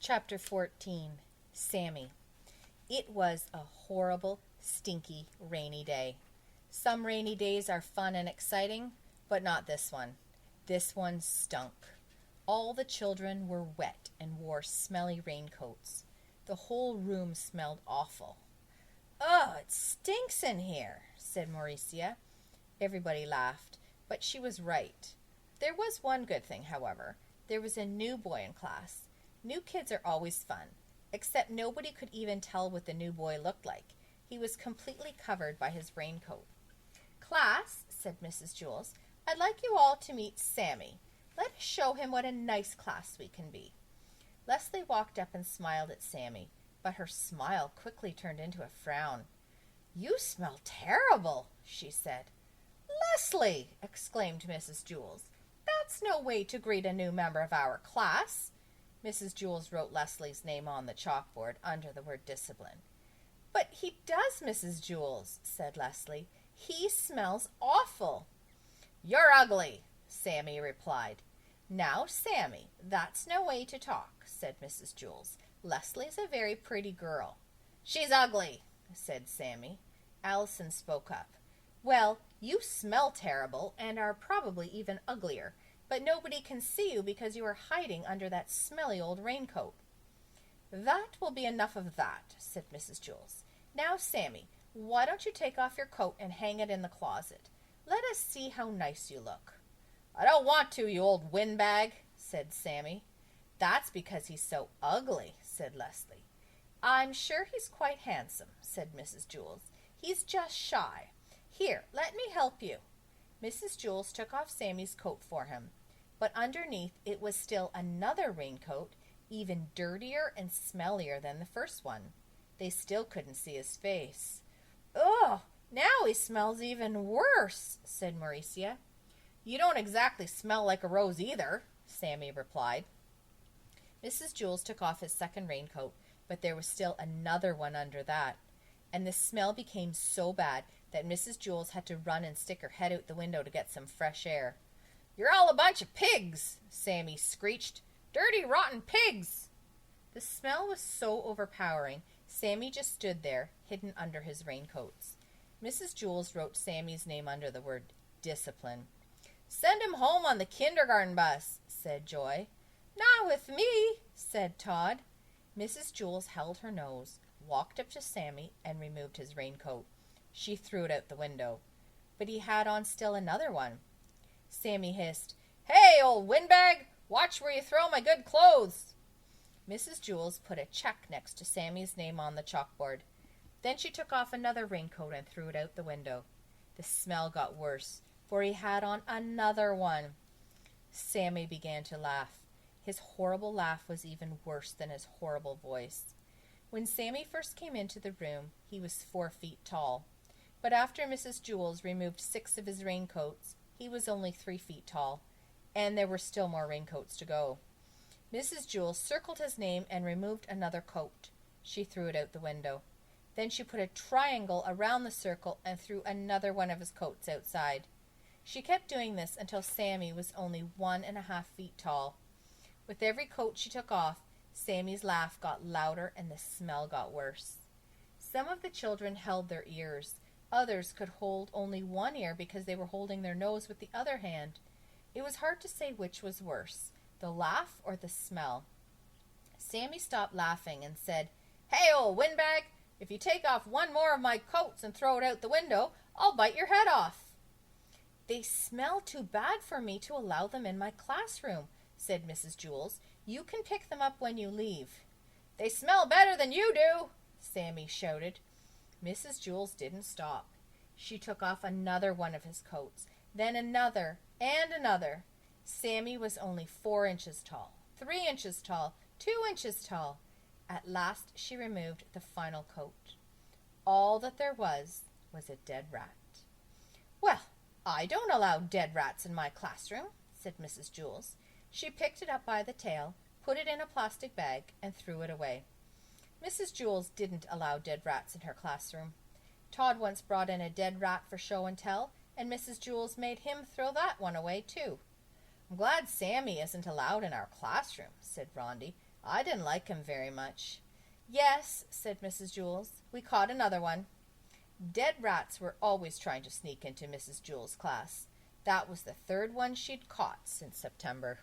Chapter 14. Sammy. It was a horrible, stinky, rainy day. Some rainy days are fun and exciting, but not this one. This one stunk. All the children were wet and wore smelly raincoats. The whole room smelled awful. "Oh, it stinks in here," said Mauricia. Everybody laughed, but she was right. There was one good thing, however. There was a new boy in class. New kids are always fun, except nobody could even tell what the new boy looked like. He was completely covered by his raincoat. "Class," said Mrs. Jules, "I'd like you all to meet Sammy. Let us show him what a nice class we can be." Leslie walked up and smiled at Sammy, but her smile quickly turned into a frown. "You smell terrible," she said. "Leslie!" exclaimed Mrs. Jules. "That's no way to greet a new member of our class." Mrs. Jules wrote Leslie's name on the chalkboard under the word discipline. "But he does, Mrs. Jules," said Leslie. "He smells awful." "You're ugly," Sammy replied. "Now, Sammy, that's no way to talk," said Mrs. Jules. "Leslie's a very pretty girl." "She's ugly," said Sammy. Allison spoke up. "Well, you smell terrible and are probably even uglier, but nobody can see you because you are hiding under that smelly old raincoat." "That will be enough of that," said Mrs. Jules. "Now, Sammy, why don't you take off your coat and hang it in the closet? Let us see how nice you look." "I don't want to, you old windbag," said Sammy. "That's because he's so ugly," said Leslie. "I'm sure he's quite handsome," said Mrs. Jules. "He's just shy. Here, let me help you." Mrs. Jules took off Sammy's coat for him, but underneath it was still another raincoat, even dirtier and smellier than the first one. They still couldn't see his face. "Ugh, now he smells even worse," said Mauricia. "You don't exactly smell like a rose either," Sammy replied. Mrs. Jules took off his second raincoat, but there was still another one under that, and the smell became so bad that Mrs. Jules had to run and stick her head out the window to get some fresh air. "You're all a bunch of pigs," Sammy screeched. "Dirty, rotten pigs!" The smell was so overpowering, Sammy just stood there, hidden under his raincoats. Mrs. Jules wrote Sammy's name under the word discipline. "Send him home on the kindergarten bus," said Joy. "Not with me," said Todd. Mrs. Jules held her nose, walked up to Sammy, and removed his raincoat. She threw it out the window, but he had on still another one. Sammy hissed, "Hey, old windbag, watch where you throw my good clothes." Mrs. Jules put a check next to Sammy's name on the chalkboard. Then she took off another raincoat and threw it out the window. The smell got worse, for he had on another one. Sammy began to laugh. His horrible laugh was even worse than his horrible voice. When Sammy first came into the room, he was 4 feet tall. But after Mrs. Jules removed 6 of his raincoats, he was only 3 feet tall, and there were still more raincoats to go. Mrs. Jules circled his name and removed another coat. She threw it out the window. Then she put a triangle around the circle and threw another one of his coats outside. She kept doing this until Sammy was only 1.5 feet tall. With every coat she took off, Sammy's laugh got louder and the smell got worse. Some of the children held their ears. Others could hold only one ear because they were holding their nose with the other hand. It was hard to say which was worse, the laugh or the smell. Sammy stopped laughing and said, "Hey, old windbag, if you take off one more of my coats and throw it out the window, I'll bite your head off." "They smell too bad for me to allow them in my classroom," said Mrs. Jules. "You can pick them up when you leave." "They smell better than you do," Sammy shouted. Mrs. Jules didn't stop. She took off another one of his coats, then another and another. Sammy was only 4 inches tall, 3 inches tall, 2 inches tall. At last she removed the final coat. All that there was a dead rat. "Well, I don't allow dead rats in my classroom," said Mrs. Jules. She picked it up by the tail, put it in a plastic bag, and threw it away. Mrs. Jules didn't allow dead rats in her classroom. Todd once brought in a dead rat for show and tell, and Mrs. Jules made him throw that one away, too. "I'm glad Sammy isn't allowed in our classroom," said Rondi. I didn't like him very much. Yes, said Mrs. Jules, we caught another one. Dead rats were always trying to sneak into Mrs. Jules' class. That was the third one she'd caught since September.